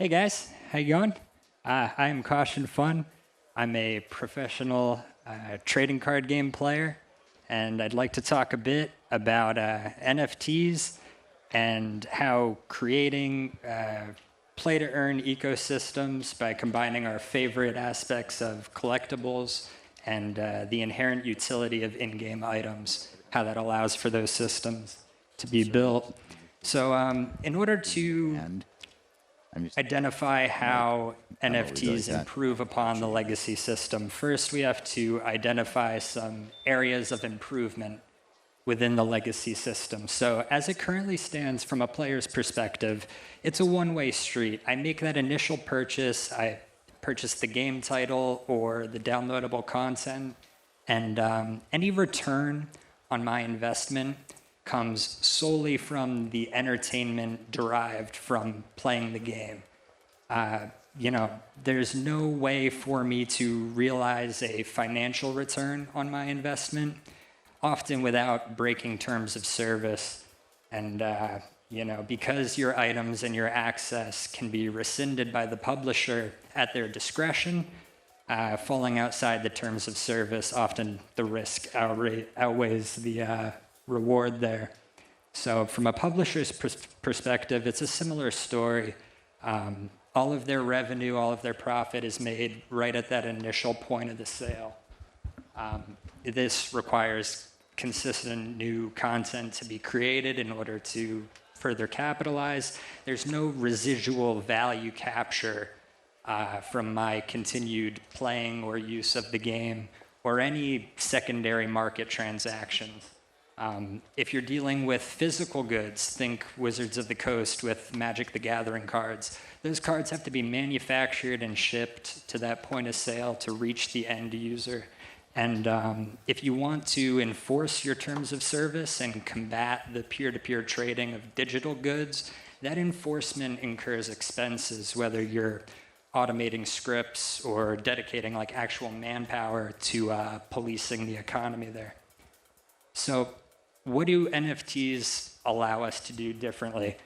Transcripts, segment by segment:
Hey guys, how you going? I am Caution Fun. I'm a professional trading card game player, and I'd like to talk a bit about NFTs and how creating play-to-earn ecosystems by combining our favorite aspects of collectibles and the inherent utility of in-game items, how that allows for those systems to be built. So in order to identify how NFTs improve upon the legacy system, first we have to identify some areas of improvement within the legacy system. So as it currently stands from a player's perspective, it's a one-way street. I make that initial purchase, I purchase the game title or the downloadable content, and any return on my investment comes solely from the entertainment derived from playing the game. There's no way for me to realize a financial return on my investment, often without breaking terms of service. And, because your items and your access can be rescinded by the publisher at their discretion, falling outside the terms of service, often the risk outweighs the reward there. So from a publisher's perspective, it's a similar story. All of their revenue, all of their profit is made right at that initial point of the sale. This requires consistent new content to be created in order to further capitalize. There's no residual value capture from my continued playing or use of the game or any secondary market transactions. If you're dealing with physical goods, think Wizards of the Coast with Magic the Gathering cards. Those cards have to be manufactured and shipped to that point of sale to reach the end user. And if you want to enforce your terms of service and combat the peer-to-peer trading of digital goods, that enforcement incurs expenses, whether you're automating scripts or dedicating like actual manpower to policing the economy there. So what do NFTs allow us to do differently?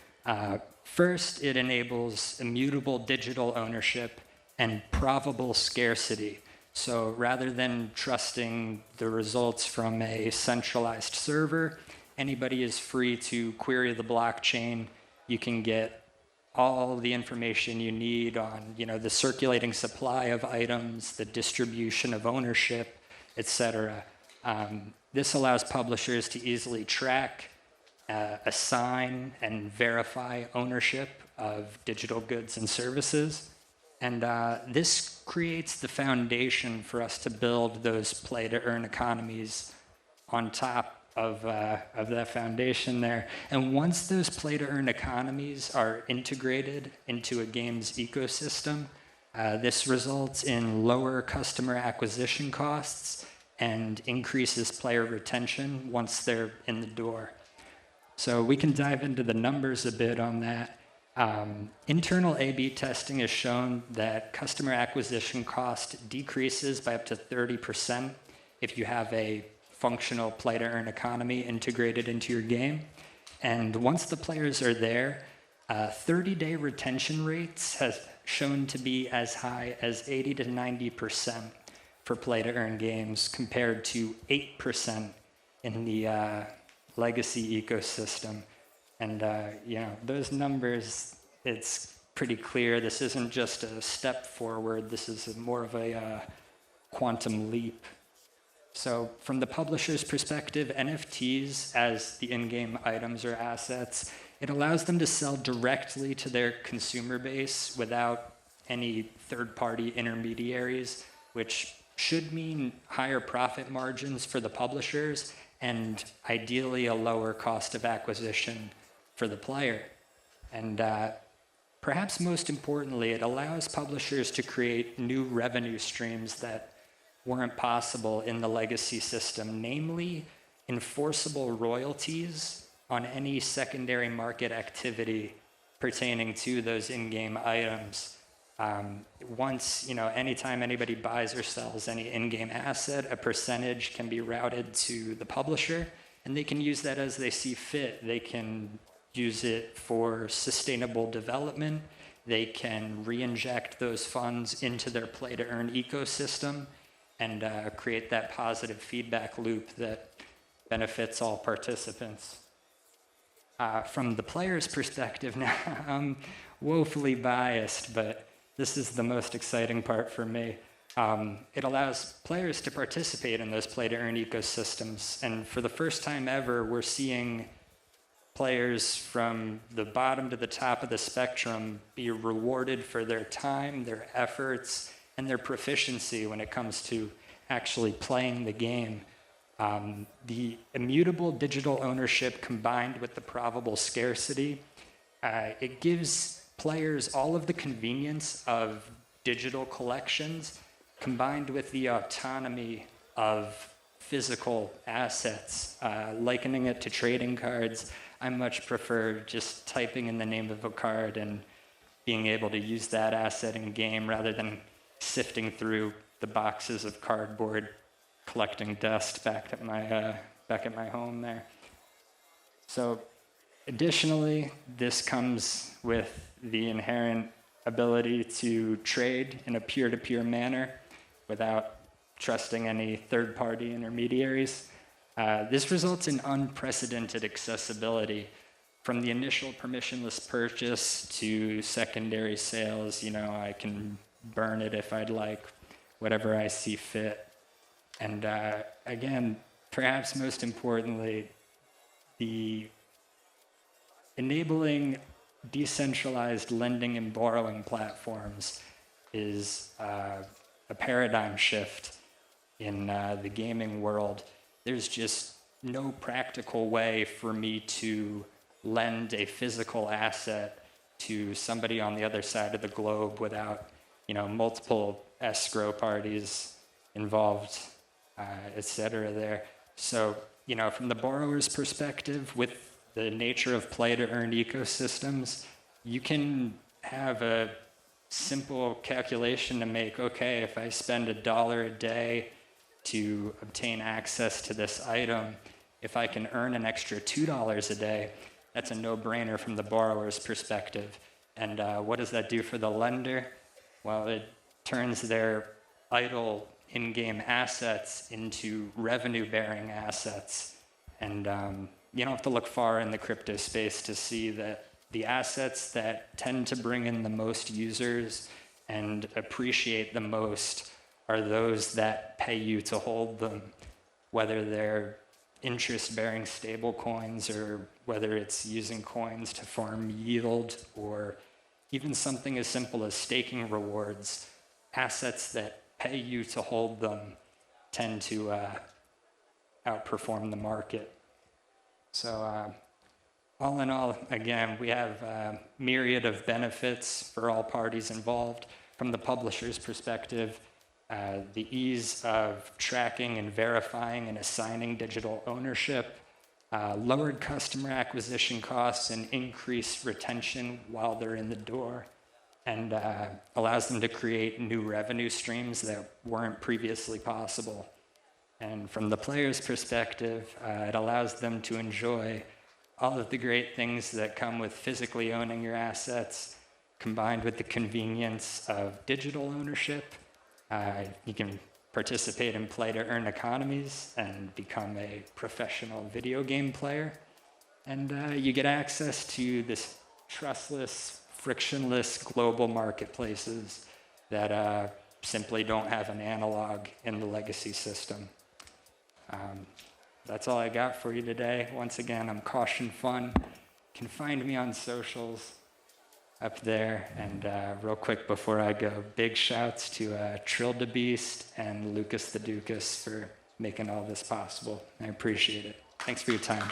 First, it enables immutable digital ownership and provable scarcity. So rather than trusting the results from a centralized server, anybody is free to query the blockchain. You can get all the information you need on, the circulating supply of items, the distribution of ownership, etc. This allows publishers to easily track, assign, and verify ownership of digital goods and services. And this creates the foundation for us to build those play-to-earn economies on top of that foundation there. And once those play-to-earn economies are integrated into a game's ecosystem, this results in lower customer acquisition costs and increases player retention once they're in the door. So we can dive into the numbers a bit on that. Internal A/B testing has shown that customer acquisition cost decreases by up to 30% if you have a functional play-to-earn economy integrated into your game. And once the players are there, 30-day retention rates has shown to be as high as 80 to 90% for play-to-earn games compared to 8% in the legacy ecosystem. And those numbers, it's pretty clear. This isn't just a step forward. This is more of a quantum leap. So from the publisher's perspective, NFTs as the in-game items or assets, it allows them to sell directly to their consumer base without any third-party intermediaries, which should mean higher profit margins for the publishers and ideally a lower cost of acquisition for the player. And perhaps most importantly, it allows publishers to create new revenue streams that weren't possible in the legacy system, namely enforceable royalties on any secondary market activity pertaining to those in-game items. Anytime anybody buys or sells any in-game asset, a percentage can be routed to the publisher, and they can use that as they see fit. They can use it for sustainable development. they can re-inject those funds into their play-to-earn ecosystem and create that positive feedback loop that benefits all participants. From the player's perspective now, I'm woefully biased, but this is the most exciting part for me. It allows players to participate in those play-to-earn ecosystems, and for the first time ever, we're seeing players from the bottom to the top of the spectrum be rewarded for their time, their efforts, and their proficiency when it comes to actually playing the game. The immutable digital ownership combined with the provable scarcity, it gives players all of the convenience of digital collections combined with the autonomy of physical assets. Likening it to trading cards, I much prefer just typing in the name of a card and being able to use that asset in game rather than sifting through the boxes of cardboard, collecting dust back at my home there. So additionally, this comes with the inherent ability to trade in a peer-to-peer manner without trusting any third-party intermediaries. This results in unprecedented accessibility from the initial permissionless purchase to secondary sales. You know, I can burn it if I'd like, whatever I see fit. And again, perhaps most importantly, the enabling decentralized lending and borrowing platforms is a paradigm shift in the gaming world. There's just no practical way for me to lend a physical asset to somebody on the other side of the globe without, you know, multiple escrow parties involved, et cetera there. So, you know, from the borrower's perspective, with the nature of play-to-earn ecosystems, you can have a simple calculation to make, okay, if I spend $1 a day to obtain access to this item, if I can earn an extra $2 a day, that's a no-brainer from the borrower's perspective. And what does that do for the lender? Well, it turns their idle in-game assets into revenue-bearing assets. And you don't have to look far in the crypto space to see that the assets that tend to bring in the most users and appreciate the most are those that pay you to hold them, whether they're interest-bearing stable coins or whether it's using coins to farm yield or even something as simple as staking rewards. Assets that pay you to hold them tend to outperform the market. So all in all, again, we have a myriad of benefits for all parties involved. From the publisher's perspective, the ease of tracking and verifying and assigning digital ownership, lowered customer acquisition costs and increased retention while they're in the door, and allows them to create new revenue streams that weren't previously possible. And from the player's perspective, it allows them to enjoy all of the great things that come with physically owning your assets, combined with the convenience of digital ownership. You can participate in play-to-earn economies and become a professional video game player. And you get access to this trustless, frictionless global marketplaces that simply don't have an analog in the legacy system. That's all I got for you today. Once again, I'm Caution Fun. You can find me on socials up there. And real quick before I go, big shouts to Trill the Beast and Lucas the Dukas for making all this possible. I appreciate it. Thanks for your time.